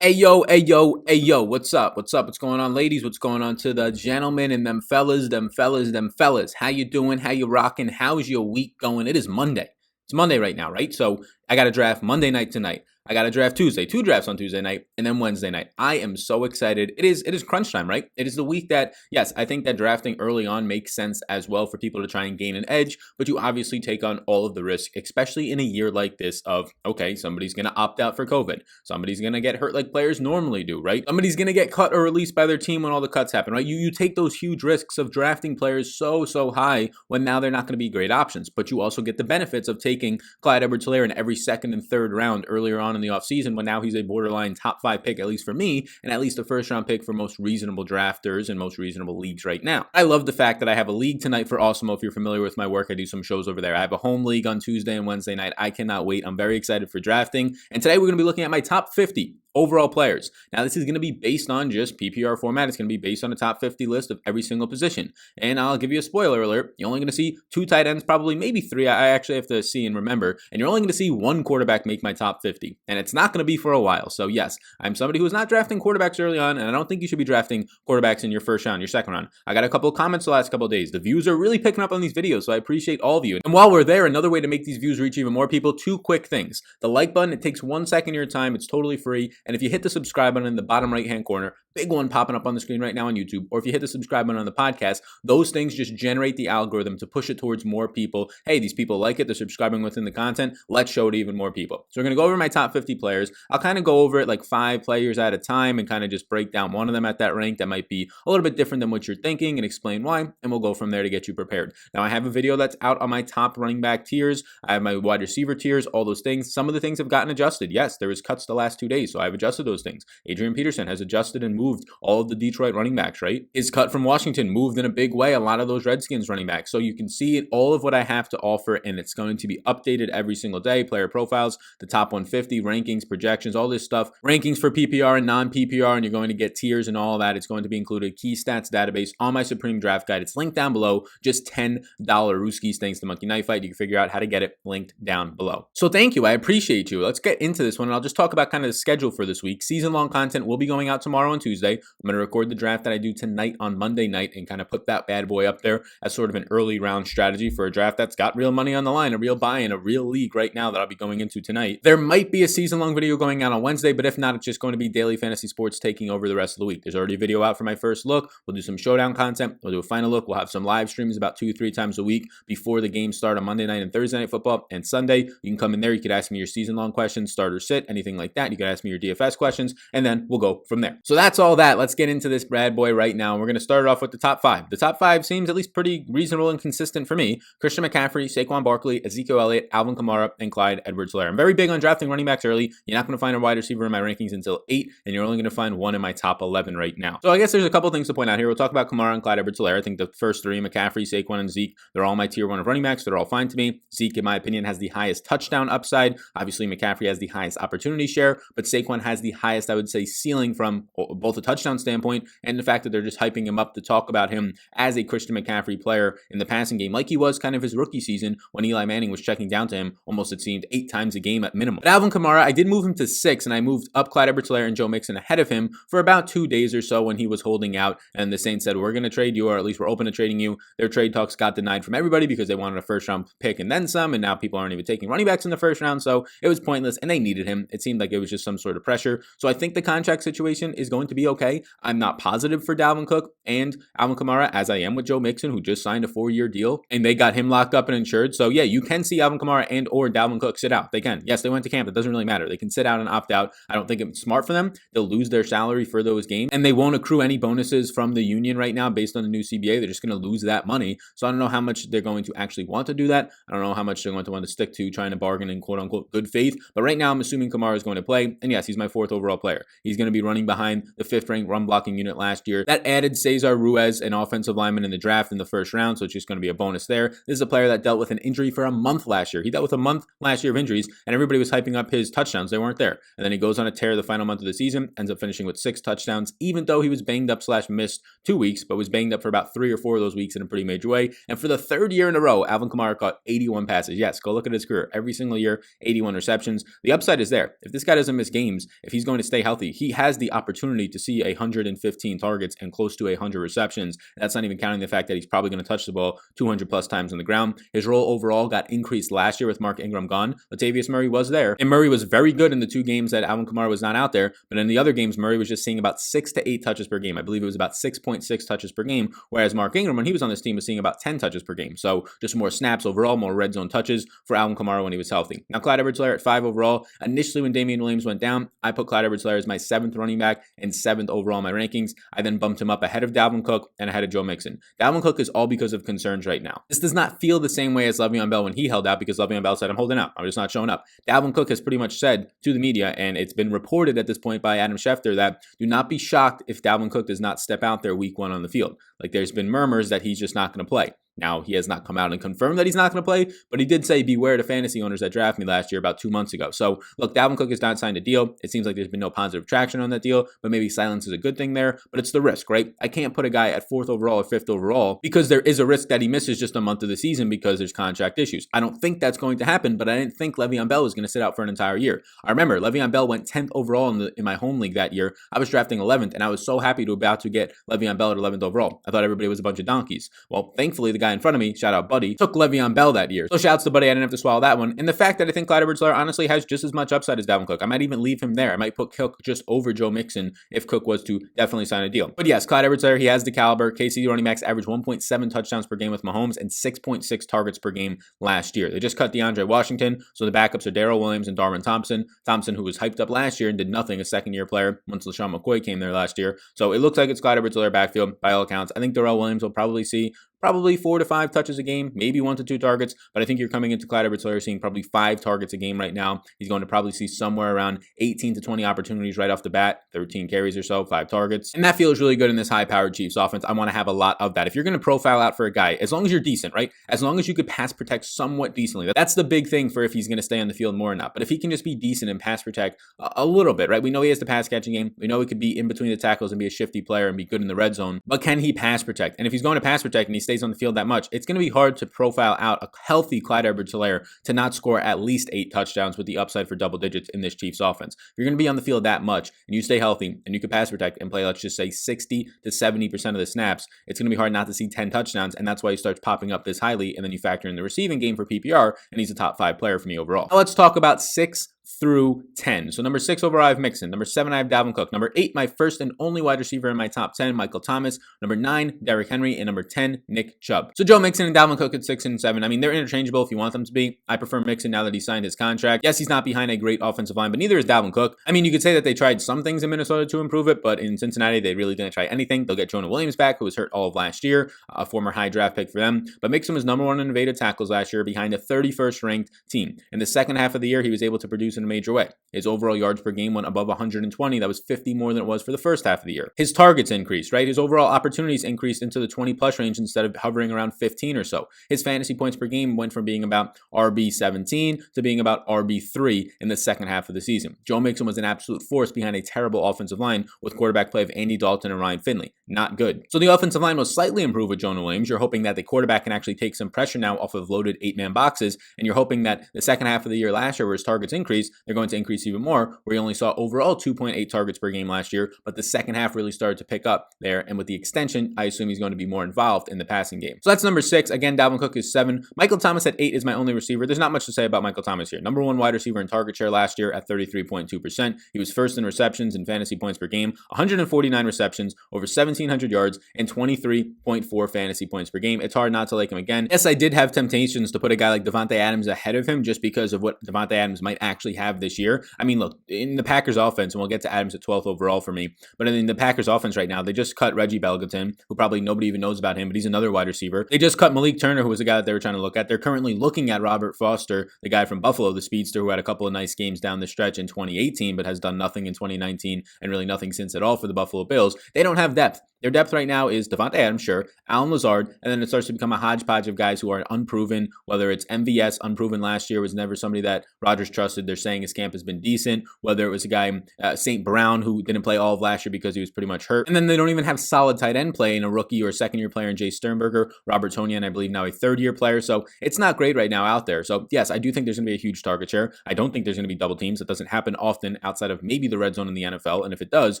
Hey yo, hey yo, hey yo, what's up? What's up? What's going on, ladies? What's going on to the gentlemen and them fellas, them fellas, them fellas? How you doing? How you rocking? How's your week going? It is Monday. It's Monday right now, right? So I got a draft Monday night tonight. I got a draft Tuesday, two drafts on Tuesday night, and then Wednesday night. I am so excited. It is crunch time, right? It is the week that, yes, I think that drafting early on makes sense as well for people to try and gain an edge, but you obviously take on all of the risk, especially in a year like this of, okay, somebody's going to opt out for COVID. Somebody's going to get hurt like players normally do, right? Somebody's going to get cut or released by their team when all the cuts happen, right? You take those huge risks of drafting players so high when now they're not going to be great options, but you also get the benefits of taking Clyde Edwards-Helaire in every second and third round earlier on in the offseason when now he's a borderline top 5 pick, at least for me, and at least a first round pick for most reasonable drafters and most reasonable leagues right now. I love the fact that I have a league tonight for Awesemo. If you're familiar with my work, I do some shows over there. I have a home league on Tuesday and Wednesday night. I cannot wait. I'm very excited for drafting. And today we're going to be looking at my top 50 overall players. Now, this is going to be based on just PPR format. It's going to be based on a top 50 list of every single position. And I'll give you a spoiler alert. You're only going to see 2 tight ends, probably maybe 3. I actually have to see and remember. And you're only going to see 1 quarterback make my top 50. And it's not going to be for a while. So yes, I'm somebody who is not drafting quarterbacks early on. And I don't think you should be drafting quarterbacks in your first round, your second round. I got a couple of comments the last couple of days. The views are really picking up on these videos. So I appreciate all of you. And while we're there, another way to make these views reach even more people, 2 quick things. The like button, it takes 1 second of your time. It's totally free. And if you hit the subscribe button in the bottom right hand corner, big one popping up on the screen right now on YouTube, or if you hit the subscribe button on the podcast, those things just generate the algorithm to push it towards more people. Hey, these people like it, they're subscribing within the content, let's show it to even more people. So we're going to go over my top 50 players. I'll kind of go over it like 5 players at a time and kind of just break down one of them at that rank that might be a little bit different than what you're thinking and explain why, and we'll go from there to get you prepared. Now, I have a video that's out on my top running back tiers. I have my wide receiver tiers, all those things. Some of the things have gotten adjusted. Yes, there was cuts the last 2 days, so I've adjusted those things. Adrian Peterson has adjusted and moved all of the Detroit running backs, right? Is cut from Washington, moved in a big way, a lot of those Redskins running backs. So you can see it, all of what I have to offer, and it's going to be updated every single day. Player profiles, the top 150, rankings, projections, all this stuff. Rankings for PPR and non-PPR, and you're going to get tiers and all of that. It's going to be included. Key stats database on my Supreme Draft Guide. It's linked down below. Just $10 Rooskies thanks to Monkey Knife Fight. You can figure out how to get it linked down below. So thank you. I appreciate you. Let's get into this one, and I'll just talk about kind of the schedule for this week. Season-long content will be going out tomorrow and Tuesday. I'm going to record the draft that I do tonight on Monday night and kind of put that bad boy up there as sort of an early round strategy for a draft that's got real money on the line, a real buy-in, a real league right now that I'll be going into tonight. There might be a season-long video going out on Wednesday, but if not, it's just going to be daily fantasy sports taking over the rest of the week. There's already a video out for my first look. We'll do some showdown content. We'll do a final look. We'll have some live streams about 2-3 times a week before the games start on Monday night and Thursday night football and Sunday. You can come in there. You could ask me your season-long questions, start or sit, anything like that. You could ask me your DFS questions, and then we'll go from there. So that's all that. Let's get into this bad boy right now. We're going to start off with the top 5. The top 5 seems at least pretty reasonable and consistent for me. Christian McCaffrey, Saquon Barkley, Ezekiel Elliott, Alvin Kamara, and Clyde Edwards-Helaire. I'm very big on drafting running backs early. You're not going to find a wide receiver in my rankings until 8, and you're only going to find 1 in my top 11 right now. So I guess there's a couple things to point out here. We'll talk about Kamara and Clyde Edwards-Helaire. I think the first 3, McCaffrey, Saquon, and Zeke, they're all my tier 1 of running backs. They're all fine to me. Zeke, in my opinion, has the highest touchdown upside. Obviously, McCaffrey has the highest opportunity share, but Saquon has the highest, I would say, ceiling from both a touchdown standpoint and the fact that they're just hyping him up to talk about him as a Christian McCaffrey player in the passing game, like he was kind of his rookie season when Eli Manning was checking down to him almost, it seemed, 8 times a game at minimum. But Alvin Kamara, I did move him to 6, and I moved up Clyde Edwards-Helaire and Joe Mixon ahead of him for about 2 days or so when he was holding out, and the Saints said, we're going to trade you, or at least we're open to trading you. Their trade talks got denied from everybody because they wanted a first-round pick and then some, and now people aren't even taking running backs in the first round, so it was pointless, and they needed him. It seemed like it was just some sort of pressure. So I think the contract situation is going to be okay. I'm not positive for Dalvin Cook and Alvin Kamara as I am with Joe Mixon, who just signed a 4-year deal, and they got him locked up and insured. So yeah, you can see Alvin Kamara and or Dalvin Cook sit out. They can. Yes, they went to camp. It doesn't really matter. They can sit out and opt out. I don't think it's smart for them. They'll lose their salary for those games, and they won't accrue any bonuses from the union right now based on the new CBA. They're just going to lose that money. So I don't know how much they're going to actually want to do that. I don't know how much they're going to want to stick to trying to bargain in quote unquote good faith. But right now I'm assuming Kamara is going to play. And yes, he's my 4th overall player. He's going to be running behind the 5th ranked run blocking unit last year. That added Cesar Ruiz, an offensive lineman in the draft in the first round. So it's just going to be a bonus there. This is a player that dealt with an injury for a month last year. He dealt with a month last year of injuries, and everybody was hyping up his touchdowns. They weren't there. And then he goes on a tear the final month of the season, ends up finishing with 6 touchdowns, even though he was banged up / missed 2 weeks, but was banged up for about 3 or 4 of those weeks in a pretty major way. And for the 3rd year in a row, Alvin Kamara caught 81 passes. Yes, go look at his career. Every single year, 81 receptions. The upside is there. If this guy doesn't miss games, if he's going to stay healthy, he has the opportunity to see 115 targets and close to 100 receptions. That's not even counting the fact that he's probably going to touch the ball 200 plus times on the ground. His role overall got increased last year with Mark Ingram gone. Latavius Murray was there, and Murray was very good in the 2 games that Alvin Kamara was not out there. But in the other games, Murray was just seeing about 6 to 8 touches per game. I believe it was about 6.6 touches per game, whereas Mark Ingram, when he was on this team, was seeing about 10 touches per game. So just more snaps overall, more red zone touches for Alvin Kamara when he was healthy. Now, Clyde Edwards-Helaire at 5 overall. Initially, when Damian Williams went down, I put Clyde Edwards-Helaire as my 7th running back and 7th overall in my rankings. I then bumped him up ahead of Dalvin Cook and ahead of Joe Mixon. Dalvin Cook is all because of concerns right now. This does not feel the same way as Le'Veon Bell when he held out, because Le'Veon Bell said, I'm holding out. I'm just not showing up. Dalvin Cook has pretty much said to the media, and it's been reported at this point by Adam Schefter, that do not be shocked if Dalvin Cook does not step out there week 1 on the field. Like, there's been murmurs that he's just not going to play. Now, he has not come out and confirmed that he's not going to play, but he did say, beware the fantasy owners that draft me last year about 2 months ago. So, look, Dalvin Cook has not signed a deal. It seems like there's been no positive traction on that deal, but maybe silence is a good thing there. But it's the risk, right? I can't put a guy at 4th overall or 5th overall because there is a risk that he misses just a month of the season because there's contract issues. I don't think that's going to happen, but I didn't think Le'Veon Bell was going to sit out for an entire year. I remember Le'Veon Bell went 10th overall in my home league that year. I was drafting 11th, and I was so happy to about to get Le'Veon Bell at 11th overall. I thought everybody was a bunch of donkeys. Well, thankfully, the guy in front of me, shout out Buddy, took Le'Veon Bell that year. So shouts to Buddy, I didn't have to swallow that one. And the fact that I think Clyde Edwards-Helaire honestly has just as much upside as Dalvin Cook. I might even leave him there. I might put Cook just over Joe Mixon if Cook was to definitely sign a deal. But yes, Clyde Edwards-Helaire, he has the caliber. KC running backs averaged 1.7 touchdowns per game with Mahomes and 6.6 targets per game last year. They just cut DeAndre Washington, so the backups are Darrell Williams and Darwin Thompson. Thompson, who was hyped up last year and did nothing, a second-year player once LaShawn McCoy came there last year. So it looks like it's Clyde Edwards-Helaire backfield by all accounts. I think Darrell Williams will probably see 4 to 5 touches a game, maybe 1 to 2 targets, but I think you're coming into Clyde Edwards-Helaire seeing probably 5 targets a game right now. He's going to probably see somewhere around 18 to 20 opportunities right off the bat, 13 carries or so, 5 targets. And that feels really good in this high-powered Chiefs offense. I want to have a lot of that. If you're going to profile out for a guy, as long as you're decent, right? As long as you could pass protect somewhat decently, that's the big thing for if he's going to stay on the field more or not. But if he can just be decent and pass protect a little bit, right? We know he has the pass catching game. We know he could be in between the tackles and be a shifty player and be good in the red zone. But can he pass protect? And if he's going to pass protect and he stays on the field that much, it's going to be hard to profile out a healthy Clyde Edwards-Helaire to not score at least 8 touchdowns with the upside for double digits in this Chiefs offense. If you're going to be on the field that much and you stay healthy and you can pass protect and play, let's just say 60 to 70% of the snaps, it's going to be hard not to see 10 touchdowns, and that's why he starts popping up this highly, and then you factor in the receiving game for PPR, and he's a top 5 player for me overall. Now let's talk about 6 through 10. So number 6 overall, I have Mixon. Number 7, I have Dalvin Cook. Number 8, my first and only wide receiver in my top 10, Michael Thomas. Number 9, Derrick Henry. And number 10, Nick Chubb. So Joe Mixon and Dalvin Cook at 6 and 7. I mean, they're interchangeable if you want them to be. I prefer Mixon now that he signed his contract. Yes, he's not behind a great offensive line, but neither is Dalvin Cook. I mean, you could say that they tried some things in Minnesota to improve it, but in Cincinnati, they really didn't try anything. They'll get Jonah Williams back, who was hurt all of last year, a former high draft pick for them. But Mixon was number 1 in evaded tackles last year behind a 31st ranked team. In the second half of the year, he was able to produce in a major way. His overall yards per game went above 120. That was 50 more than it was for the first half of the year. His targets increased, right? His overall opportunities increased into the 20 plus range instead of hovering around 15 or so. His fantasy points per game went from being about RB17 to being about RB3 in the second half of the season. Joe Mixon was an absolute force behind a terrible offensive line with quarterback play of Andy Dalton and Ryan Finley. Not good. So the offensive line will slightly improve with Jonah Williams. You're hoping that the quarterback can actually take some pressure now off of loaded 8-man boxes, and you're hoping that the second half of the year last year where his targets increased, they're going to increase even more, where he only saw overall 2.8 targets per game last year, but the second half really started to pick up there, and with the extension, I assume he's going to be more involved in the passing game. So that's number 6. Again, Dalvin Cook is 7. Michael Thomas at 8 is my only receiver. There's not much to say about Michael Thomas here. Number 1 wide receiver in target share last year at 33.2%. He was first in receptions and fantasy points per game, 149 receptions, over 1,700 yards, and 23.4 fantasy points per game. It's hard not to like him again. Yes, I did have temptations to put a guy like Devontae Adams ahead of him just because of what Devontae Adams might actually have this year. I mean, look, in the Packers offense, and we'll get to Adams at 12th overall for me, but in the Packers offense right now, they just cut Reggie Belgatan, who probably nobody even knows about him, but he's another wide receiver. They just cut Malik Turner, who was a guy that they were trying to look at. They're currently looking at Robert Foster, the guy from Buffalo, the speedster who had a couple of nice games down the stretch in 2018, but has done nothing in 2019 and really nothing since at all for the Buffalo Bills. They don't have depth. Their depth right now is Davante Adams, sure, Allen Lazard, and then it starts to become a hodgepodge of guys who are unproven, whether it's MVS, unproven last year, was never somebody that Rodgers trusted. They're saying his camp has been decent, whether it was a guy, St. Brown, who didn't play all of last year because he was pretty much hurt. And then they don't even have solid tight end play in a rookie or a second-year player in Jay Sternberger, Robert Tonyan, I believe now a third-year player, so it's not great right now out there. So yes, I do think there's going to be a huge target share. I don't think there's going to be double teams. It doesn't happen often outside of maybe the red zone in the NFL, and if it does,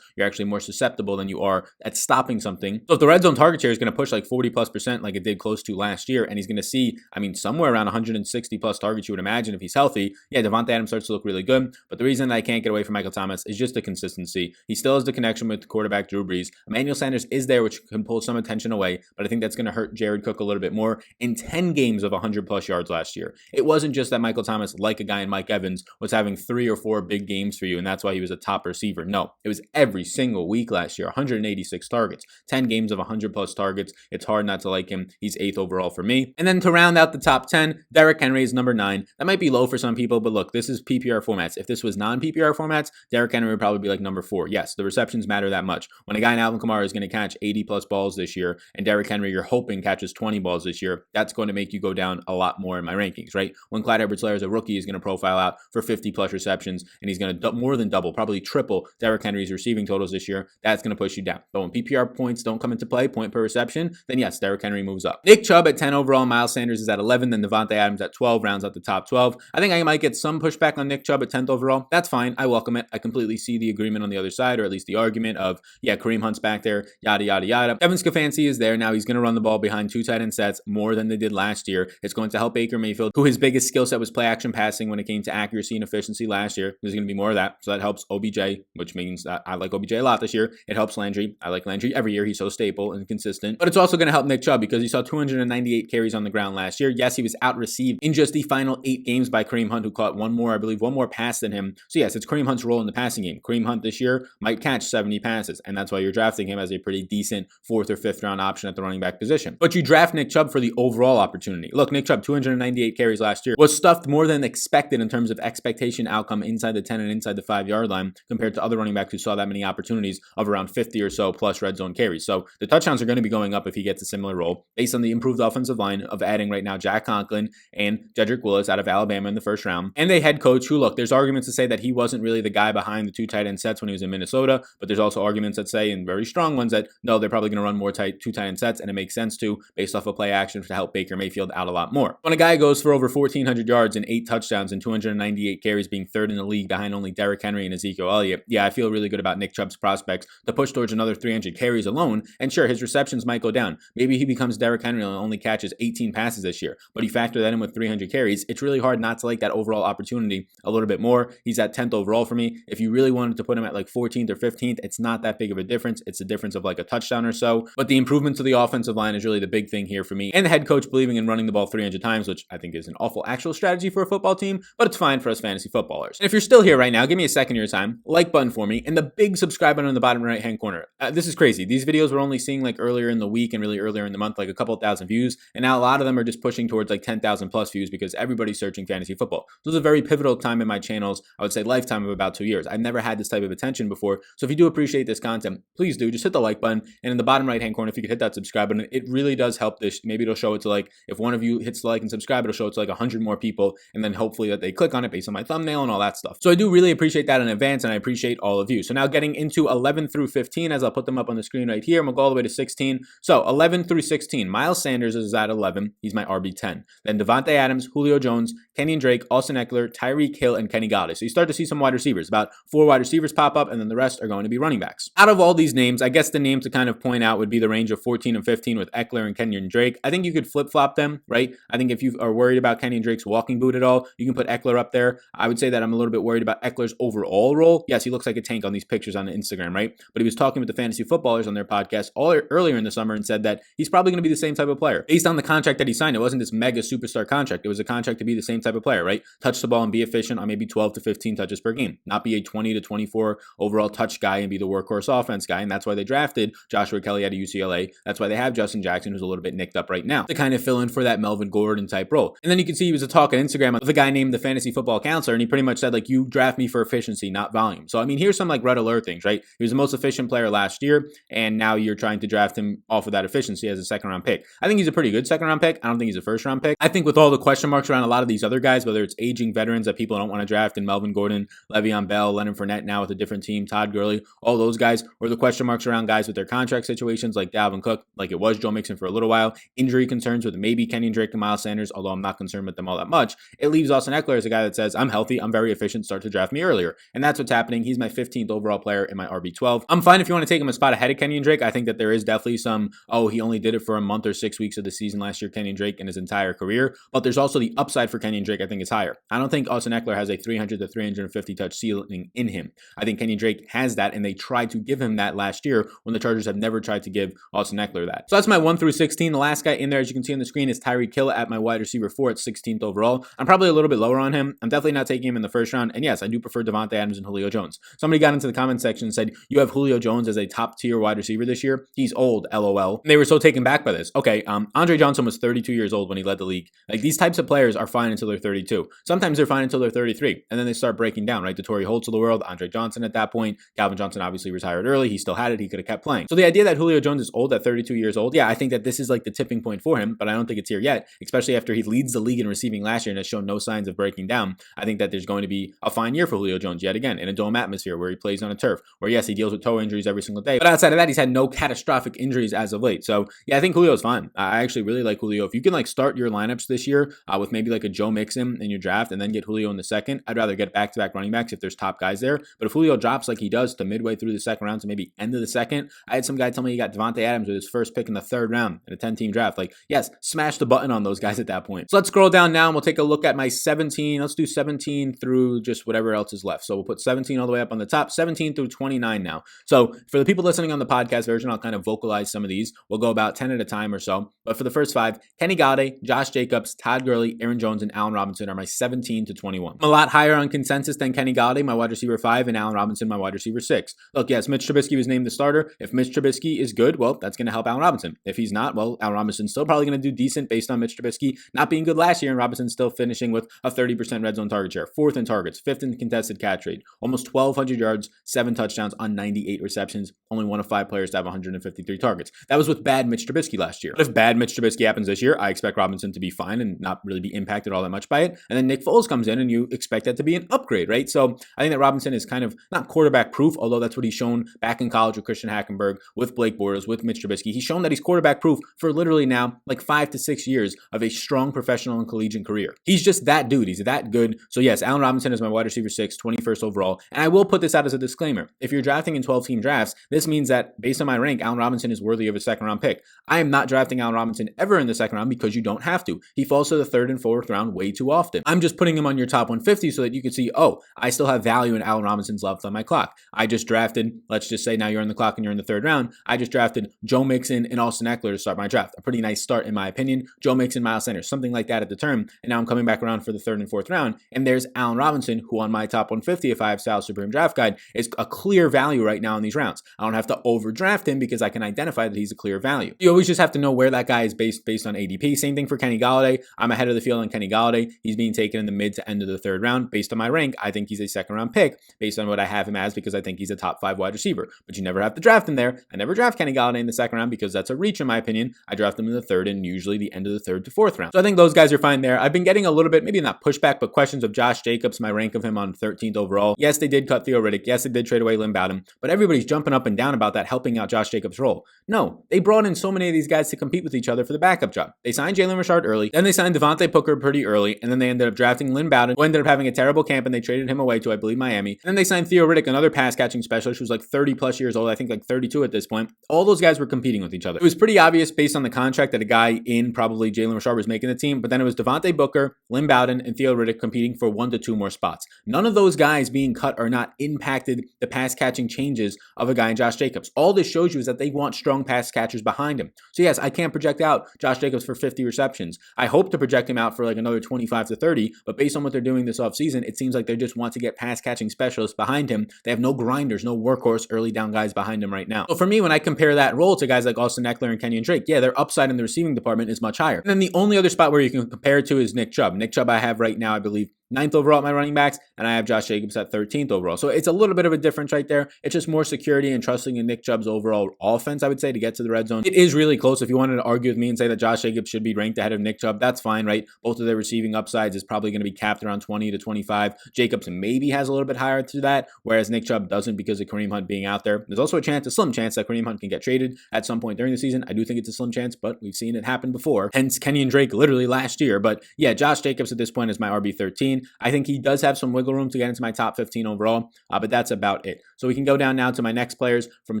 you're actually more susceptible than you are at stopping something. So if the red zone target share is going to push like 40+% like it did close to last year, and he's going to see, I mean, somewhere around 160 plus targets, you would imagine, if he's healthy, yeah, Davante Adams starts to look really good. But the reason I can't get away from Michael Thomas is just the consistency. He still has the connection with the quarterback Drew Brees. Emmanuel Sanders is there, which can pull some attention away, but I think that's going to hurt Jared Cook a little bit more. In 10 games of 100 plus yards last year, it wasn't just that Michael Thomas, like a guy in Mike Evans, was having 3 or 4 big games for you, and that's why he was a top receiver. No, it was every single week last year, 186 targets, 10 games of 100 plus targets. It's hard not to like him. He's 8th overall for me. And then to round out the top 10, Derrick Henry is number 9. That might be low for some people, but look, this is PPR formats. If this was non-PPR formats, Derrick Henry would probably be like number 4. Yes, the receptions matter that much. When a guy in Alvin Kamara is going to catch 80 plus balls this year, and Derrick Henry, you're hoping catches 20 balls this year, that's going to make you go down a lot more in my rankings, right? When Clyde Edwards-Helaire as a rookie is going to profile out for 50 plus receptions, and he's going to more than double, probably triple Derrick Henry's receiving totals this year, that's going to push you down. But when PPR points don't come into play, point per reception, then yes, Derrick Henry moves up. Nick Chubb at 10 overall, Miles Sanders is at 11, then Davante Adams at 12, rounds out the top 12. I think I might get some pushback on Nick Chubb at 10th overall. That's fine. I welcome it. I completely see the agreement on the other side, or at least the argument of, yeah, Kareem Hunt's back there, yada, yada, yada. Kevin Stefanski is there. Now he's going to run the ball behind 2 tight end sets more than they did last year. It's going to help Baker Mayfield, who his biggest skill set was play action passing when it came to accuracy and efficiency last year. There's going to be more of that. So that helps OBJ, which means that I like OBJ a lot this year. It helps Landry. I like Landry every year. He's so stable and consistent. But it's also going to help Nick Chubb because he saw 298 carries on the ground last year. Yes, he was out-received in just the final 8 games by Kareem Hunt, who caught one more pass than him. So yes, it's Kareem Hunt's role in the passing game. Kareem Hunt this year might catch 70 passes, and that's why you're drafting him as a pretty decent 4th or 5th round option at the running back position. But you draft Nick Chubb for the overall opportunity. Look, Nick Chubb, 298 carries last year, was stuffed more than expected in terms of expectation outcome inside the 10 and inside the 5-yard line compared to other running backs who saw that many opportunities of around 50 or so plus red zone carries. So the touchdowns are going to be going up if he gets a similar role based on the improved offensive line of adding right now Jack Conklin and Jedrick Willis out of Alabama in the 1st round. And a head coach who, look, there's arguments to say that he wasn't really the guy behind the 2 tight end sets when he was in Minnesota, but there's also arguments that say, and very strong ones, that no, they're probably going to run more 2 tight end sets, and it makes sense to based off of play action to help Baker Mayfield out a lot more. When a guy goes for over 1,400 yards and 8 touchdowns and 298 carries, being 3rd in the league behind only Derrick Henry and Ezekiel Elliott, yeah, I feel really good about Nick Chubb's prospects to push towards another 300 carries alone. And sure, his receptions might go down. Maybe he becomes Derrick Henry and only catches 18 passes this year, but you factor that in with 300 carries, it's really hard not to like that overall opportunity a little bit more. He's at 10th overall for me. If you really wanted to put him at like 14th or 15th, it's not that big of a difference. It's a difference of like a touchdown or so, but the improvement to the offensive line is really the big thing here for me. And the head coach believing in running the ball 300 times, which I think is an awful actual strategy for a football team, but it's fine for us fantasy footballers. And if you're still here right now, give me a second of your time, like button for me, and the big subscribe button in the bottom right hand corner. This is crazy. These videos we're only seeing like earlier in the week and really earlier in the month, like a couple thousand views, and now a lot of them are just pushing towards like 10,000 plus views because everybody's searching fantasy football. So it's a very pivotal time in my channel's, I would say, lifetime of about 2 years. I've never had this type of attention before. So if you do appreciate this content, please do just hit the like button, and in the bottom right hand corner, if you could hit that subscribe button, it really does help this. Maybe it'll show it to like, if one of you hits the like and subscribe, it'll show it to like 100 more people, and then hopefully that they click on it based on my thumbnail and all that stuff. So I do really appreciate that in advance, and I appreciate all of you. So now getting into 11 through 15, as I'll put them up on the screen right here, and we'll go all the way to 16. So 11 through 16, Miles Sanders is at 11. He's my RB10. Then Davante Adams, Julio Jones, Kenyon Drake, Austin Eckler, Tyreek Hill, and Kenny Golladay. So you start to see some wide receivers. About 4 wide receivers pop up, and then the rest are going to be running backs. Out of all these names, I guess the name to kind of point out would be the range of 14 and 15 with Eckler and Kenyon Drake. I think you could flip-flop them, right? I think if you are worried about Kenyon Drake's walking boot at all, you can put Eckler up there. I would say that I'm a little bit worried about Eckler's overall role. Yes, he looks like a tank on these pictures on Instagram, right? But he was talking with the fantasy footballers on their podcast earlier in the summer and said that he's probably going to be the same type of player. Based on the contract that he signed, it wasn't this mega superstar contract. It was a contract to be the same type of player, right? Touch the ball and be efficient on maybe 12 to 15 touches per game. Not be a 20 to 24 overall touch guy and be the workhorse offense guy. And that's why they drafted Joshua Kelly out of UCLA. That's why they have Justin Jackson, who's a little bit nicked up right now, to kind of fill in for that Melvin Gordon type role. And then you can see he was a talk on Instagram of a guy named the Fantasy Football Counselor, and he pretty much said, like, you draft me for efficiency, not volume. So, I mean, here's some like red alert things, right? He was the most efficient player last year. and now you're trying to draft him off of that efficiency as a second-round pick. I think he's a pretty good second-round pick. I don't think he's a first-round pick. I think with all the question marks around a lot of these other guys, whether it's aging veterans that people don't want to draft, and Melvin Gordon, Le'Veon Bell, Leonard Fournette now with a different team, Todd Gurley, all those guys, or the question marks around guys with their contract situations like Dalvin Cook, like it was Joe Mixon for a little while, injury concerns with maybe Kenyon Drake and Miles Sanders, although I'm not concerned with them all that much, it leaves Austin Eckler as a guy that says, I'm healthy, I'm very efficient, start to draft me earlier. And that's what's happening. He's my 15th overall player in my RB12. I'm fine if you want to take him a spot ahead of Kenyon Drake. I think that there is definitely some, he only did it for a month or 6 weeks of the season last year, Kenyon Drake, in his entire career. But there's also the upside for Kenyon Drake, I think, is higher. I don't think Austin Eckler has a 300 to 350 touch ceiling in him. I think Kenyon Drake has that, and they tried to give him that last year when the Chargers have never tried to give Austin Eckler that. So that's my 1 through 16. The last guy in there, as you can see on the screen, is Tyreek Hill at my wide receiver 4 at 16th overall. I'm probably a little bit lower on him. I'm definitely not taking him in the first round. And yes, I do prefer Devontae Adams and Julio Jones. Somebody got into the comment section and said, you have Julio Jones as a top tier wide receiver this year. He's old, LOL. And they were so taken back by this. Okay, Andre Johnson was 32 years old when he led the league. Like, these types of players are fine until they're 32. Sometimes they're fine until they're 33. And then they start breaking down, right? The Torrey Holtz of the world, Andre Johnson at that point. Calvin Johnson obviously retired early. He still had it. He could have kept playing. So the idea that Julio Jones is old at 32 years old, yeah, I think that this is like the tipping point for him, but I don't think it's here yet, especially after he leads the league in receiving last year and has shown no signs of breaking down. I think that there's going to be a fine year for Julio Jones yet again in a dome atmosphere where he plays on a turf, where yes, he deals with toe injuries every single day, but outside of that, he's had no catastrophic injuries as of late. So yeah, I think Julio's fine. I actually really like Julio. If you can like start your lineups this year with maybe like a Joe Mixon in your draft and then get Julio in the second, I'd rather get back-to-back running backs if there's top guys there. But if Julio drops like he does to midway through the second round to maybe end of the second, I had some guy tell me he got Devontae Adams with his first pick in the third round in a 10-team draft. Like, yes, smash the button on those guys at that point. So let's scroll down now and we'll take a look at my 17. Let's do 17 through just whatever else is left. So we'll put 17 all the way up on the top, 17 through 29 now. So for the people listening on the podcast version, I'll kind of vocalize some of these. We'll go about 10 at a time or so. But for the first 5, Kenny Golladay, Josh Jacobs, Todd Gurley, Aaron Jones, and Allen Robinson are my 17 to 21. I'm a lot higher on consensus than Kenny Golladay, my wide receiver 5, and Allen Robinson, my wide receiver 6. Look, yes, Mitch Trubisky was named the starter. If Mitch Trubisky is good, well, that's going to help Allen Robinson. If he's not, well, Allen Robinson's still probably going to do decent based on Mitch Trubisky not being good last year, and Robinson still finishing with a 30% red zone target share, 4th in targets, 5th in contested catch rate, almost 1,200 yards, 7 touchdowns on 98 receptions, only one of 5 players to have 153 targets. That was with bad Mitch Trubisky last year. But if bad Mitch Trubisky happens this year, I expect Robinson to be fine and not really be impacted all that much by it. And then Nick Foles comes in and you expect that to be an upgrade, right? So I think that Robinson is kind of not quarterback proof, although that's what he's shown back in college with Christian Hackenberg, with Blake Bortles, with Mitch Trubisky. He's shown that he's quarterback proof for literally now like 5 to 6 years of a strong professional and collegiate career. He's just that dude. He's that good. So yes, Allen Robinson is my wide receiver 6, 21st overall. And I will put this out as a disclaimer. If you're drafting in 12-team drafts, this means that based on my rank, Allen Robinson is worthy of a second round pick. I am not drafting Allen Robinson ever in the second round because you don't have to. He falls to the 3rd and 4th round way too often. I'm just putting him on your top 150 so that you can see, oh, I still have value in Allen Robinson's left on my clock. I just drafted, let's just say now you're on the clock and you're in the 3rd round. I just drafted Joe Mixon and Austin Eckler to start my draft. A pretty nice start in my opinion. Joe Mixon, Miles Sanders, something like that at the term. And now I'm coming back around for the 3rd and 4th round. And there's Allen Robinson, who on my top 150, if I have Sal's Supreme Draft Guide, is a clear value right now in these rounds. I don't have to overdraft him because I can identify that he's a clear value. You always just have to know where that guy is based on ADP. Same thing for Kenny Golladay. I'm ahead of the field on Kenny Golladay. He's being taken in the mid to end of the 3rd round. Based on my rank, I think he's a second round pick based on what I have him as because I think he's a top 5 wide receiver. But you never have to draft him there. I never draft Kenny Golladay in the second round because that's a reach in my opinion. I draft him in the 3rd and usually the end of the 3rd to 4th round. So I think those guys are fine there. I've been getting a little bit, maybe not pushback, but questions of Josh Jacobs, my rank of him on 13th overall. Yes, they did cut Theo Riddick. Yes, they did trade away Lynn Bowden, but everybody's jumping up and down about that helping out Josh Jacobs' role. No, they brought in so many of these guys to compete with each other for the backup job. They signed Jalen Richard early, then they signed Devontae Booker pretty early, and then they ended up drafting Lynn Bowden, who ended up having a terrible camp, and they traded him away to, I believe, Miami. And then they signed Theo Riddick, another pass-catching specialist who's like 30 plus years old, I think like 32 at this point. All those guys were competing with each other. It was pretty obvious based on the contract that a guy in probably Jalen Richard was making the team, but then it was Devontae Booker, Lynn Bowden, and Theo Riddick competing for 1 to 2 more spots. None of those guys being cut are not impacted the pass-catching changes of a guy in Josh Jacobs. All this shows you is that they want strong pass catchers behind him. So yes, I can't project out Josh Jacobs for 50 receptions. I hope to project him out for like another 25 to 30, but based on what they're doing this offseason, it seems like they just want to get pass-catching specialists behind him. They have no grinders, no workhorse early down guys behind him right now. So for me, when I compare that role to guys like Austin Eckler and Kenyon Drake, yeah, their upside in the receiving department is much higher. And then the only other spot where you can compare it to is Nick Chubb. Nick Chubb I have right now, I believe, 9th overall at my running backs, and I have Josh Jacobs at 13th overall. So it's a little bit of a difference right there. It's just more security and trusting in Nick Chubb's overall offense, I would say, to get to the red zone. It is really close. If you wanted to argue with me and say that Josh Jacobs should be ranked ahead of Nick Chubb, that's fine, right? Both of their receiving upsides is probably going to be capped around 20 to 25. Jacobs maybe has a little bit higher to that, whereas Nick Chubb doesn't because of Kareem Hunt being out there. There's also a slim chance that Kareem Hunt can get traded at some point during the season. I do think it's a slim chance, but we've seen it happen before. Hence Kenyon Drake literally last year. But yeah, Josh Jacobs at this point is my RB13. I think he does have some wiggle room to get into my top 15 overall, but that's about it. So we can go down now to my next players from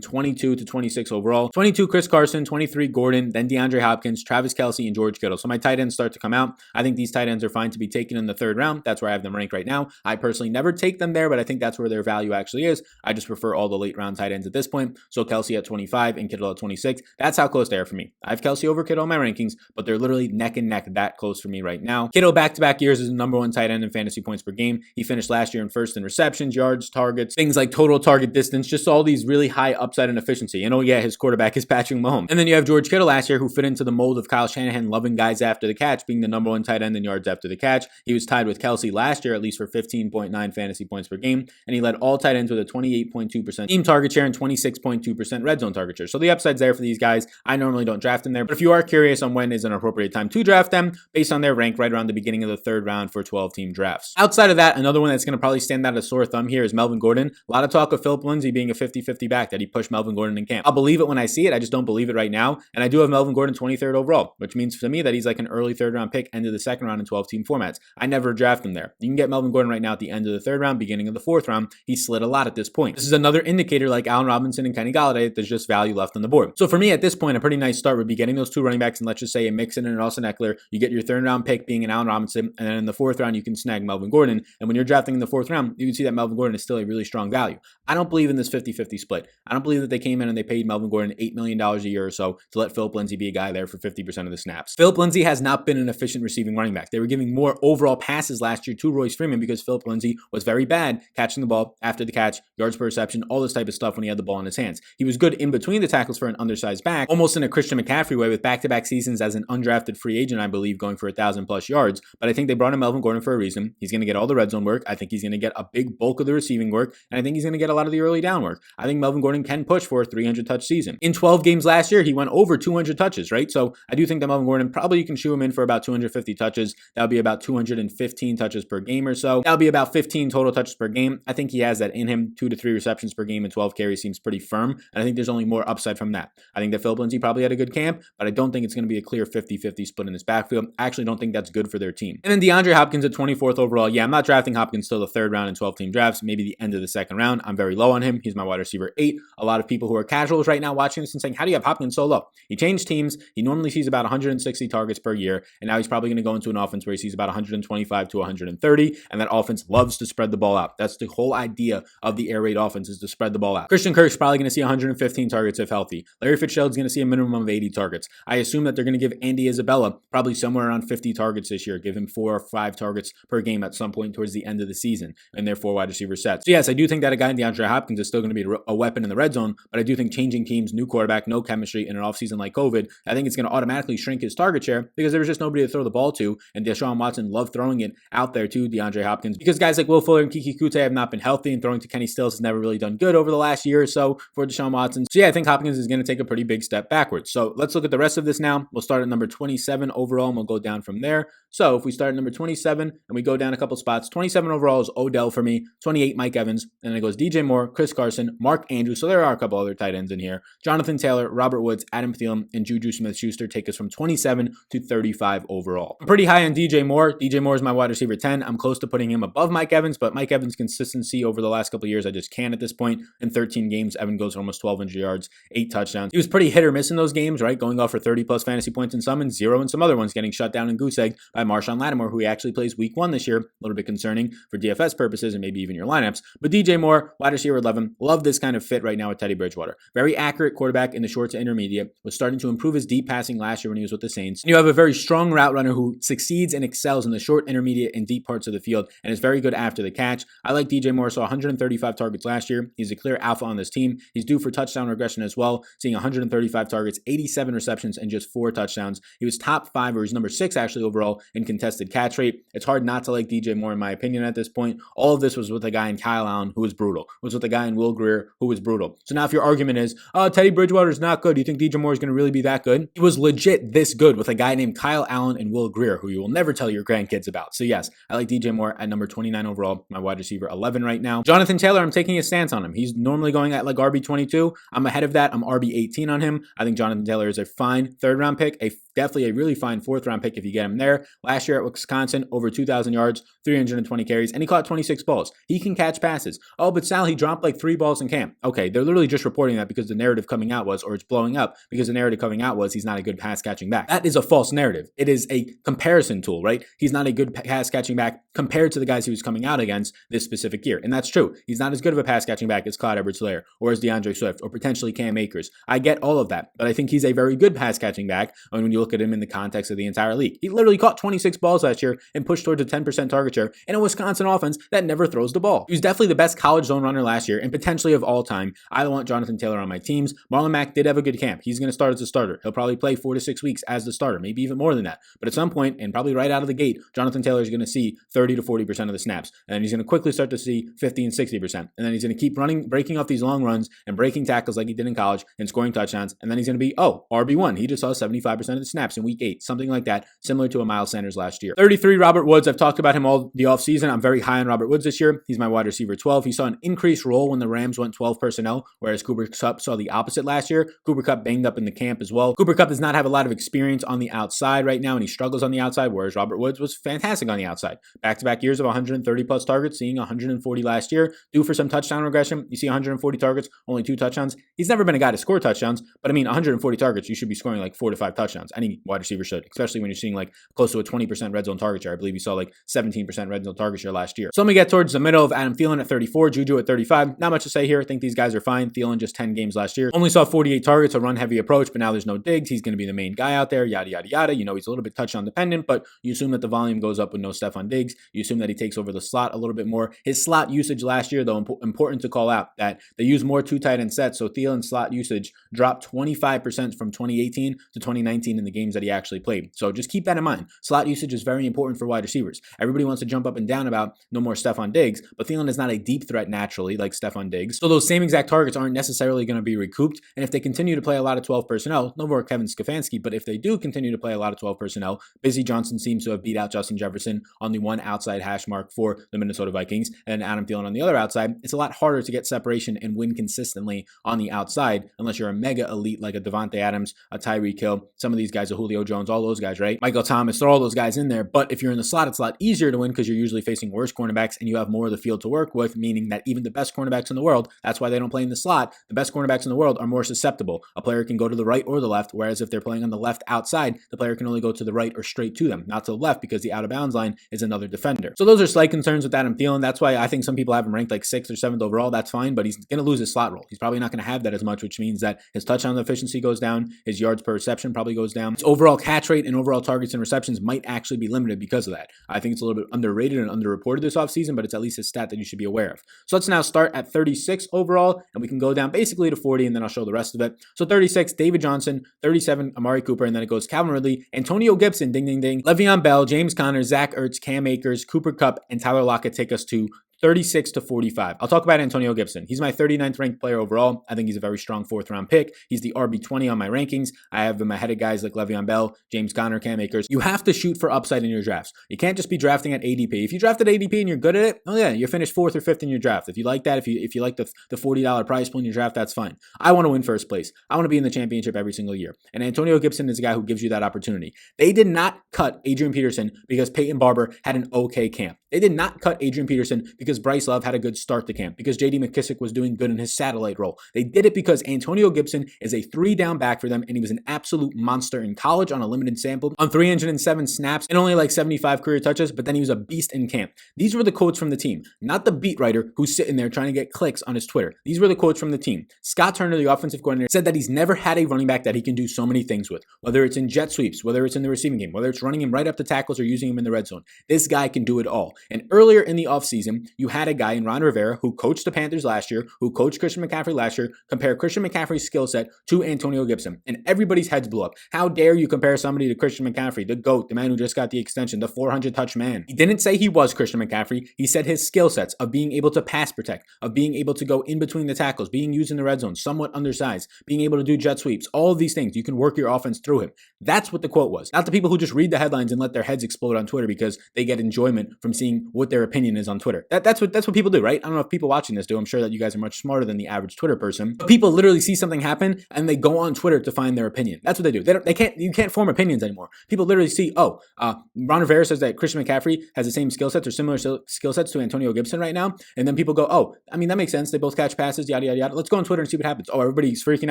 22 to 26 overall. 22, Chris Carson. 23, Gordon. Then DeAndre Hopkins, Travis Kelce, and George Kittle. So my tight ends start to come out. I think these tight ends are fine to be taken in the 3rd round. That's where I have them ranked right now. I personally never take them there, but I think that's where their value actually is. I just prefer all the late round tight ends at this point. So Kelce at 25 and Kittle at 26. That's how close they are for me. I have Kelce over Kittle in my rankings, but they're literally neck and neck that close for me right now. Kittle back-to-back years is the #1 tight end in fantasy points per game. He finished last year in first in receptions, yards, targets, things like total target distance, just all these really high upside and efficiency. And oh yeah, his quarterback is Patrick Mahomes. And then you have George Kittle last year, who fit into the mold of Kyle Shanahan loving guys after the catch, being the #1 tight end in yards after the catch. He was tied with Kelce last year, at least for 15.9 fantasy points per game. And he led all tight ends with a 28.2% team target share and 26.2% red zone target share. So the upside's there for these guys. I normally don't draft them there, but if you are curious on when is an appropriate time to draft them, based on their rank right around the beginning of the 3rd round for 12-team drafts. Outside of that, another one that's going to probably stand out a sore thumb here is Melvin Gordon. A lot of talk of Philip Lindsay being a 50-50 back, that he pushed Melvin Gordon in camp. I'll believe it when I see it. I just don't believe it right now. And I do have Melvin Gordon 23rd overall, which means to me that he's like an early 3rd round pick, end of the 2nd round in 12-team formats. I never draft him there. You can get Melvin Gordon right now at the end of the 3rd round, beginning of the 4th round. He slid a lot at this point. This is another indicator, like Allen Robinson and Kenny Golladay, that there's just value left on the board. So for me at this point, a pretty nice start would be getting those 2 running backs, and let's just say a Mixon and an Austin Eckler. You get your 3rd round pick being an Allen Robinson, and then in the 4th round, you can snag Melvin Gordon. And when you're drafting in the 4th round, you can see that Melvin Gordon is still a really strong value. I don't believe in this 50-50 split. I don't believe that they came in and they paid Melvin Gordon $8 million a year or so to let Philip Lindsay be a guy there for 50% of the snaps. Philip Lindsay has not been an efficient receiving running back. They were giving more overall passes last year to Royce Freeman because Philip Lindsay was very bad catching the ball after the catch, yards per reception, all this type of stuff when he had the ball in his hands. He was good in between the tackles for an undersized back, almost in a Christian McCaffrey way with back-to-back seasons as an undrafted free agent, I believe, going for 1,000+ yards. But I think they brought in Melvin Gordon for a reason. He's going to get all the red zone work. I think he's going to get a big bulk of the receiving work, and I think he's going to get a lot of the early down work. I think Melvin Gordon can push for a 300-touch season. In 12 games last year, he went over 200 touches, right? So I do think that Melvin Gordon, probably you can shoe him in for about 250 touches. That would be about 215 touches per game or so. That would be about 15 total touches per game. I think he has that in him. 2 to 3 receptions per game and 12 carries seems pretty firm, and I think there's only more upside from that. I think that Philip Lindsay probably had a good camp, but I don't think it's going to be a clear 50-50 split in this backfield. I actually don't think that's good for their team. And then DeAndre Hopkins at 24th overall. Yeah, I'm not drafting Hopkins till the 3rd round in 12-team drafts, maybe the end of the 2nd round. I'm very low on him. He's my wide receiver 8. A lot of people who are casuals right now watching this and saying, how do you have Hopkins so low? He changed teams. He normally sees about 160 targets per year, and now he's probably going to go into an offense where he sees about 125 to 130, and that offense loves to spread the ball out. That's the whole idea of the air raid offense, is to spread the ball out. Christian Kirk's probably going to see 115 targets if healthy. Larry Fitzgerald's going to see a minimum of 80 targets. I assume that they're going to give Andy Isabella probably somewhere around 50 targets this year, give him 4 or 5 targets per game at some point towards the end of the season, and therefore wide receiver sets. So yes, I do think that a guy in DeAndre Hopkins is still going to be a weapon in the red zone, but I do think changing teams, new quarterback, no chemistry in an offseason like COVID, I think it's going to automatically shrink his target share because there was just nobody to throw the ball to, and Deshaun Watson loved throwing it out there to DeAndre Hopkins because guys like Will Fuller and Kiki Kute have not been healthy, and throwing to Kenny Stills has never really done good over the last year or so for Deshaun Watson. So yeah, I think Hopkins is going to take a pretty big step backwards. So let's look at the rest of this now. We'll start at number 27 overall, and we'll go down from there. So if we start at number 27 and we go down a couple spots, 27 overall is Odell for me, 28 Mike Evans, and then it goes DJ Moore, Chris Carson, Mark Andrews. So there are a couple other tight ends in here. Jonathan Taylor, Robert Woods, Adam Thielen, and Juju Smith-Schuster take us from 27 to 35 overall. I'm pretty high on DJ Moore. DJ Moore is my wide receiver 10. I'm close to putting him above Mike Evans, but Mike Evans' consistency over the last couple of years, I just can't at this point. In 13 games, Evan goes for almost 1,200 yards, 8 touchdowns. He was pretty hit or miss in those games, right? Going off for 30+ fantasy points in some and 0 in some other ones, getting shut down and goose egged by Marshawn Lattimore, who he actually plays week 1 this year. A little bit concerning for DFS purposes and maybe even your lineups. But DJ Moore, wide receiver 11, love this kind of fit right now with Teddy Bridgewater. Very accurate quarterback in the short to intermediate, was starting to improve his deep passing last year when he was with the Saints. And you have a very strong route runner who succeeds and excels in the short, intermediate, and deep parts of the field and is very good after the catch. I like DJ Moore, saw 135 targets last year. He's a clear alpha on this team. He's due for touchdown regression as well, seeing 135 targets, 87 receptions, and just 4 touchdowns. He was top 5, or he's number 6 actually overall in contested catch rate. It's hard not not to like DJ Moore in my opinion at this point. All of this was with a guy in Kyle Allen who was brutal. It was with a guy in Will Grier who was brutal. So now if your argument is, oh, Teddy Bridgewater's not good, do you think DJ Moore is going to really be that good? He was legit this good with a guy named Kyle Allen and Will Grier, who you will never tell your grandkids about. So yes, I like DJ Moore at number 29 overall, my wide receiver 11 right now. Jonathan Taylor, I'm taking a stance on him. He's normally going at like RB22. I'm ahead of that. I'm RB18 on him. I think Jonathan Taylor is a fine third round pick, definitely a really fine fourth round pick if you get him there. Last year at Wisconsin, over 2,000 yards, 320 carries, and he caught 26 balls. He can catch passes. Oh, but Sal, he dropped like 3 balls in camp. Okay, they're literally just reporting that because the narrative coming out was, or it's blowing up because the narrative coming out was he's not a good pass catching back. That is a false narrative. It is a comparison tool, right? He's not a good pass catching back compared to the guys he was coming out against this specific year. And that's true. He's not as good of a pass catching back as Clyde Edwards-Helaire or as DeAndre Swift or potentially Cam Akers. I get all of that, but I think he's a very good pass catching back when you look at him in the context of the entire league. He literally caught 26 balls last year and pushed towards a 10% target share in a Wisconsin offense that never throws the ball. He was definitely the best college zone runner last year and potentially of all time. I want Jonathan Taylor on my teams. Marlon Mack did have a good camp. He's going to start as a starter. He'll probably play 4 to 6 weeks as the starter, maybe even more than that. But at some point, and probably right out of the gate, Jonathan Taylor is going to see 30 to 40% of the snaps. And then he's going to quickly start to see 50 and 60%. And then he's going to keep running, breaking off these long runs and breaking tackles like he did in college and scoring touchdowns. And then he's going to be, RB1. He just saw 75% of the snaps in week 8, something like that, similar to a Miles Sanders last year. 33, Robert Woods. I've talked about him all the offseason. I'm very high on Robert Woods this year. He's my wide receiver 12. He saw an increased role when the Rams went 12 personnel, whereas Cooper Kupp saw the opposite last year. Cooper Kupp banged up in the camp as well. Cooper Kupp does not have a lot of experience on the outside right now, and he struggles on the outside, whereas Robert Woods was fantastic on the outside. Back-to-back years of 130 plus targets, seeing 140 last year. Due for some touchdown regression. You see 140 targets, only 2 touchdowns. He's never been a guy to score touchdowns, but I mean, 140 targets, you should be scoring like 4 to 5 touchdowns. Any wide receiver should, especially when you're seeing like close to a 20% red zone target share. I believe you saw like 17% red zone target share last year. So let me get towards the middle of Adam Thielen at 34, Juju at 35. Not much to say here. I think these guys are fine. Thielen just 10 games last year. Only saw 48 targets, a run-heavy approach, but now there's no Diggs. He's going to be the main guy out there, yada, yada, yada. You know, he's a little bit touchdown dependent, but you assume that the volume goes up with no Stephon Diggs. You assume that he takes over the slot a little bit more. His slot usage last year, though, important to call out that they use more 2 tight end sets, so Thielen's slot usage dropped 25% from 2018 to 2019 in the games that he actually played. So just keep that in mind. Slot usage is very important for wide receivers. Everybody wants to jump up and down about no more Stephon Diggs, but Thielen is not a deep threat naturally like Stephon Diggs. So those same exact targets aren't necessarily going to be recouped. And if they continue to play a lot of 12 personnel, no more Kevin Stefanski, but if they do continue to play a lot of 12 personnel, Busy Johnson seems to have beat out Justin Jefferson on the one outside hash mark for the Minnesota Vikings, and Adam Thielen on the other outside. It's a lot harder to get separation and win consistently on the outside unless you're a mega elite like a Devontae Adams, a Tyreek Hill, some of these guys, a Julio Jones, all those guys, right? Michael Thomas, throw all those guys in there. But if you're in the slot, it's a lot easier to win because you're usually facing worse cornerbacks and you have more of the field to work with, meaning that even the best cornerbacks in the world, that's why they don't play in the slot. The best cornerbacks in the world are more susceptible. A player can go to the right or the left, whereas if they're playing on the left outside, the player can only go to the right or straight to them, not to the left because the out of bounds line is another defender. So those are slight concerns with Adam Thielen. That's why I think some people have him ranked like 6th or 7th overall. That's fine, but he's going to lose his slot role. He's probably not going to have that as much, which means that his touchdown efficiency goes down, his yards per reception probably goes down. His overall catch rate and overall targets and receptions might actually be limited because of that. I think it's a little bit underrated and underreported this offseason, but it's at least a stat that you should be aware of. So let's now start at 36 overall, and we can go down basically to 40, and then I'll show the rest of it. So 36, David Johnson, 37, Amari Cooper, and then it goes Calvin Ridley, Antonio Gibson, ding, ding, ding, Le'Veon Bell, James Conner, Zach Ertz, Cam Akers, Cooper Kupp, and Tyler Lockett take us to 36 to 45. I'll talk about Antonio Gibson. He's my 39th ranked player overall. I think he's a very strong 4th round pick. He's the RB20 on my rankings. I have him ahead of guys like Le'Veon Bell, James Conner, Cam Akers. You have to shoot for upside in your drafts. You can't just be drafting at ADP. If you drafted ADP and you're good at it, oh yeah, you finish 4th or 5th in your draft. If you like that, if you like the $40 prize pool in your draft, that's fine. I want to win first place. I want to be in the championship every single year. And Antonio Gibson is a guy who gives you that opportunity. They did not cut Adrian Peterson because Peyton Barber had an okay camp. They did not cut Adrian Peterson because Bryce Love had a good start to camp, because J.D. McKissick was doing good in his satellite role. They did it because Antonio Gibson is a 3-down back for them, and he was an absolute monster in college on a limited sample, on 307 snaps and only like 75 career touches, but then he was a beast in camp. These were the quotes from the team, not the beat writer who's sitting there trying to get clicks on his Twitter. These were the quotes from the team. Scott Turner, the offensive coordinator, said that he's never had a running back that he can do so many things with, whether it's in jet sweeps, whether it's in the receiving game, whether it's running him right up the tackles or using him in the red zone. This guy can do it all. And earlier in the offseason, you had a guy in Ron Rivera who coached the Panthers last year, who coached Christian McCaffrey last year, compare Christian McCaffrey's skill set to Antonio Gibson, and everybody's heads blew up. How dare you compare somebody to Christian McCaffrey, the GOAT, the man who just got the extension, the 400-touch man? He didn't say he was Christian McCaffrey. He said his skill sets of being able to pass protect, of being able to go in between the tackles, being used in the red zone, somewhat undersized, being able to do jet sweeps, all of these things. You can work your offense through him. That's what the quote was. Not the people who just read the headlines and let their heads explode on Twitter because they get enjoyment from seeing what their opinion is on Twitter. That's what people do, right? I don't know if people watching this do. I'm sure that you guys are much smarter than the average Twitter person. But people literally see something happen and they go on Twitter to find their opinion. That's what they do. You can't form opinions anymore. People literally see, Ron Rivera says that Christian McCaffrey has the same skill sets or similar skill sets to Antonio Gibson right now. And then people go, that makes sense. They both catch passes, yada, yada, yada. Let's go on Twitter and see what happens. Oh, everybody's freaking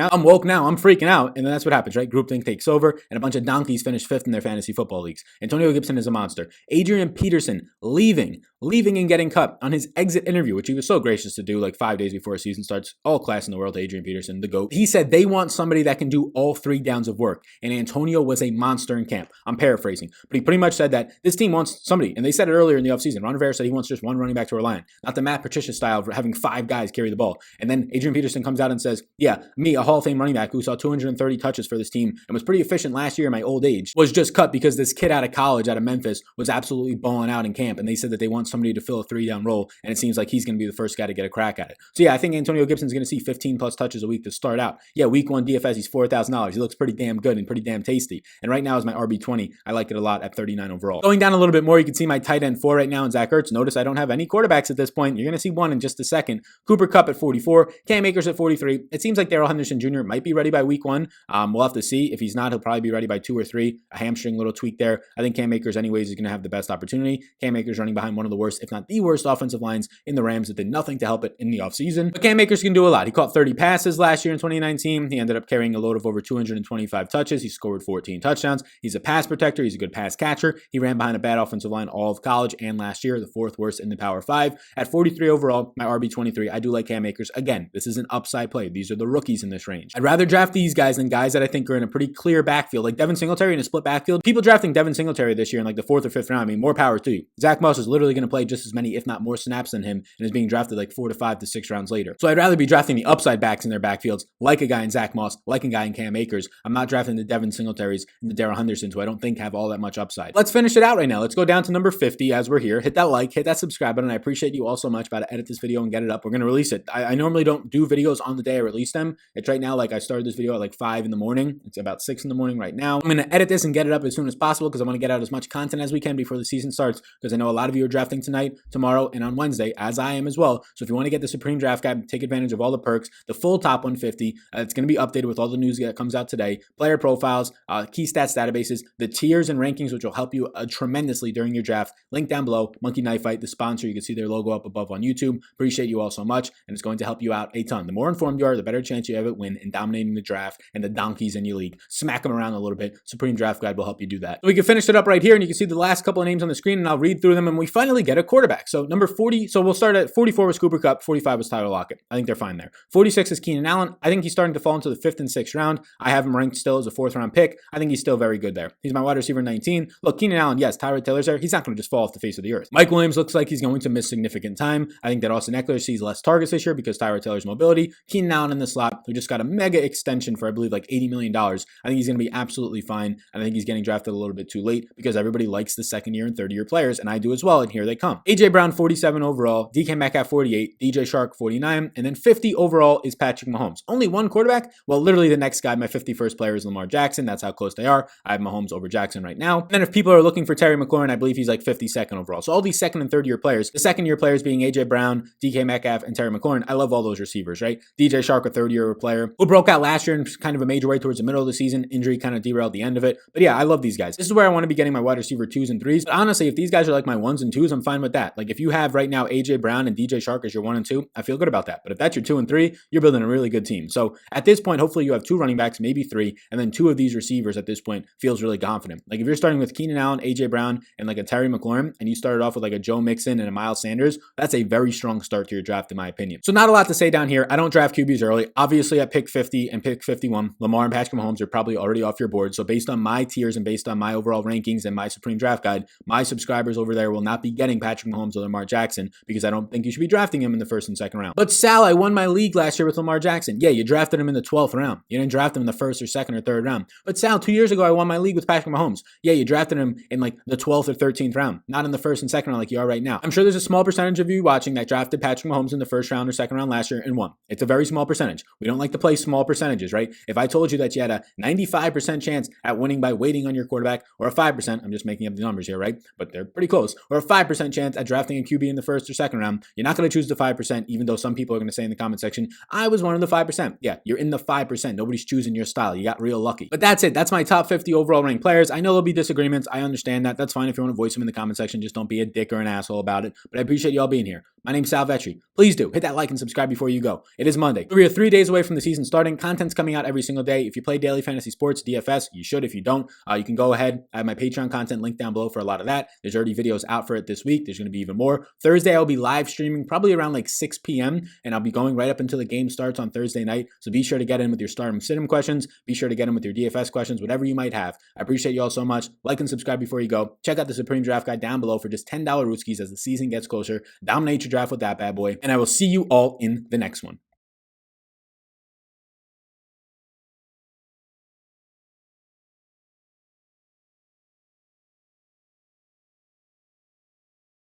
out. I'm woke now. I'm freaking out. And then that's what happens, right? Groupthink takes over and a bunch of donkeys finish 5th in their fantasy football leagues. Antonio Gibson is a monster. Adrian Peterson leaving and getting cut on his exit interview, which he was so gracious to do like 5 days before a season starts. All class in the world, Adrian Peterson, the GOAT. He said they want somebody that can do all 3 downs of work. And Antonio was a monster in camp. I'm paraphrasing, but he pretty much said that this team wants somebody, and they said it earlier in the offseason. Ron Rivera said he wants just one running back to rely on, not the Matt Patricia style of having 5 guys carry the ball. And then Adrian Peterson comes out and says, yeah, me, a Hall of Fame running back who saw 230 touches for this team and was pretty efficient last year in my old age, was just cut because this kid out of college, out of Memphis, was absolutely balling out in camp. And they said that they want somebody to fill a 3-down role, and it seems like he's going to be the first guy to get a crack at it. So yeah, I think Antonio Gibson's going to see 15 plus touches a week to start out. Yeah, week 1 DFS, he's $4,000. He looks pretty damn good and pretty damn tasty. And right now is my RB20. I like it a lot at 39 overall. Going down a little bit more, you can see my tight end 4 right now in Zach Ertz. Notice I don't have any quarterbacks at this point. You're going to see one in just a second. Cooper Kupp at 44, Cam Akers at 43. It seems like Darrell Henderson Jr. might be ready by week 1. We'll have to see. If he's not, he'll probably be ready by 2 or 3. A hamstring little tweak there. I think Cam Akers anyways is going to have the best opportunity. Cam Akers running behind one of the worst, if not the worst offensive lines in the Rams that did nothing to help it in the offseason. But Cam Akers can do a lot. He caught 30 passes last year in 2019. He ended up carrying a load of over 225 touches. He scored 14 touchdowns. He's a pass protector. He's a good pass catcher. He ran behind a bad offensive line all of college and last year, the 4th worst in the Power 5. At 43 overall, my RB23, I do like Cam Akers. Again, this is an upside play. These are the rookies in this range. I'd rather draft these guys than guys that I think are in a pretty clear backfield, like Devin Singletary in a split backfield. People drafting Devin Singletary this year in like the 4th or 5th round, I mean, more power to you. Zach Moss is literally going to play just as many, if not more snaps than him, and is being drafted like 4 to 5 to 6 rounds later. So I'd rather be drafting the upside backs in their backfields, like a guy in Zach Moss, like a guy in Cam Akers. I'm not drafting the Devin Singletaries and the Darrell Hendersons, who I don't think have all that much upside. Let's finish it out right now. Let's go down to number 50 as we're here. Hit that like, hit that subscribe button. I appreciate you all so much. About to edit this video and get it up. We're going to release it. I normally don't do videos on the day I release them. It's right now, like I started this video at like 5 in the morning. It's about 6 in the morning right now. I'm going to edit this and get it up as soon as possible because I want to get out as much content as we can before the season starts, because I know a lot of you are drafting tonight, tomorrow, and on Wednesday, as I am as well. So if you want to get the Supreme Draft Guide, take advantage of all the perks, the full top 150, it's going to be updated with all the news that comes out today, player profiles, key stats databases, the tiers and rankings, which will help you tremendously during your draft. Link down below, Monkey Knife Fight, the sponsor. You can see their logo up above on YouTube. Appreciate you all so much, and it's going to help you out a ton. The more informed you are, the better chance you have at win and dominating the draft and the donkeys in your league. Smack them around a little bit. Supreme Draft Guide will help you do that. So we can finish it up right here, and you can see the last couple of names on the screen, and I'll read through them, and we finally get a quarterback. So number 40, so we'll start at 44 was Cooper Kupp, 45 was Tyler Lockett. I think they're fine there. 46 is Keenan Allen. I think he's starting to fall into the 5th and 6th round. I have him ranked still as a 4th round pick. I think he's still very good there. He's my wide receiver 19. Look, Keenan Allen, yes, Tyrod Taylor's there. He's not going to just fall off the face of the earth. Mike Williams looks like he's going to miss significant time. I think that Austin Eckler sees less targets this year because Tyrod Taylor's mobility. Keenan Allen in the slot, who just got a mega extension for, I believe, like $80 million. I think he's going to be absolutely fine. And I think he's getting drafted a little bit too late because everybody likes the 2nd year and 3rd year players, and I do as well, and here they come. AJ Brown, 47 overall, DK Metcalf, 48, DJ Shark, 49, and then 50 overall is Patrick Mahomes. Only one quarterback? Well, literally the next guy, my 51st player is Lamar Jackson. That's how close they are. I have Mahomes over Jackson right now. And then if people are looking for Terry McLaurin, I believe he's like 52nd overall. So all these 2nd and 3rd year players, the 2nd year players being AJ Brown, DK Metcalf, and Terry McLaurin. I love all those receivers, right? DJ Shark, a 3rd year player who broke out last year in kind of a major way towards the middle of the season. Injury kind of derailed the end of it. But yeah, I love these guys. This is where I want to be getting my wide receiver 2s and 3s. But honestly, if these guys are like my 1s and 2s, I'm fine with that. Like if you have right now AJ Brown and DJ Shark as your 1 and 2, I feel good about that. But if that's your 2 and 3, you're building a really good team. So at this point, hopefully you have 2 running backs, maybe 3, and then 2 of these receivers at this point feels really confident. Like if you're starting with Keenan Allen, AJ Brown, and like a Terry McLaurin, and you started off with like a Joe Mixon and a Miles Sanders, that's a very strong start to your draft in my opinion. So not a lot to say down here. I don't draft QBs early. Obviously at pick 50 and pick 51, Lamar and Patrick Mahomes are probably already off your board. So based on my tiers and based on my overall rankings and my Supreme Draft Guide, my subscribers over there will not be getting Patrick Mahomes or Lamar Jackson Jackson because I don't think you should be drafting him in the first and second round. But Sal, I won my league last year with Lamar Jackson. Yeah, you drafted him in the 12th round. You didn't draft him in the first or second or third round. But Sal, 2 years ago, I won my league with Patrick Mahomes. Yeah, you drafted him in like the 12th or 13th round, not in the first and second round like you are right now. I'm sure there's a small percentage of you watching that drafted Patrick Mahomes in the first round or second round last year and won. It's a very small percentage. We don't like to play small percentages, right? If I told you that you had a 95% chance at winning by waiting on your quarterback, or a 5%, I'm just making up the numbers here, right? But they're pretty close, or a 5% chance at drafting a QB in the first or second round, you're not going to choose the 5%, even though some people are going to say in the comment section, I was one of the 5%. Yeah, you're in the 5%. Nobody's choosing your style. You got real lucky. But that's it. That's my top 50 overall ranked players. I know there'll be disagreements. I understand that. That's fine if you want to voice them in the comment section. Just don't be a dick or an asshole about it. But I appreciate you all being here. My name's Sal Vetri. Please do hit that like and subscribe before you go. It is Monday. We are 3 days away from the season starting. Content's coming out every single day. If you play daily fantasy sports, DFS, you should. If you don't, you can go ahead. I have my Patreon content linked down below for a lot of that. There's already videos out for it this week. There's going to be even more. Thursday, I'll be live streaming probably around like 6 p.m. and I'll be going right up until the game starts on Thursday night. So be sure to get in with your stardom sit-em questions. Be sure to get in with your DFS questions, whatever you might have. I appreciate you all so much. Like and subscribe before you go. Check out the Supreme Draft Guide down below for just $10 Rootskis as the season gets closer. Dominate your draft with that bad boy. And I will see you all in the next one.